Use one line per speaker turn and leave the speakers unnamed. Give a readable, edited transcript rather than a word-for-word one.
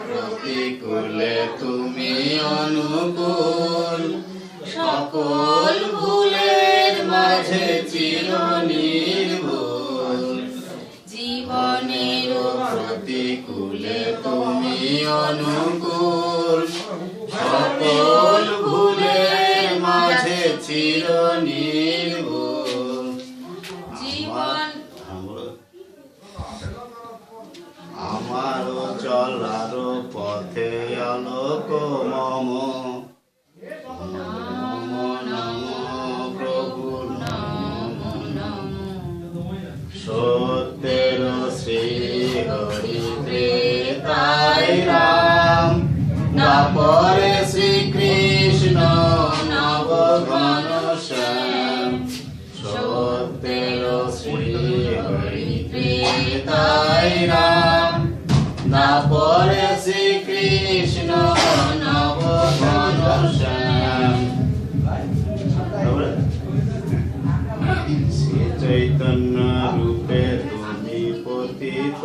প্রতিকূলে তুমি অনুকূল, সকল ভুলের মাঝে চির নির্ভুল। জীবনের প্রতিকূলে তুমি অনুকূল, সকল ভুলের মাঝে চির নির্ভুল। জীবন আমারও চলার পথে আলোক মম, নম নম প্রভু নম নম। সত্যের শ্রী হরি ত্রেতায় রাম, দ্বাপরে শ্রীকৃষ্ণ নব ঘনশ্যাম। সত্যের শ্রী হরি ত্রেতায় রাম, দ্বাপরে শ্রীকৃষ্ণ নব ঘনশ্যাম। শ্রী চৈতন্য রূপে তুমি পতিত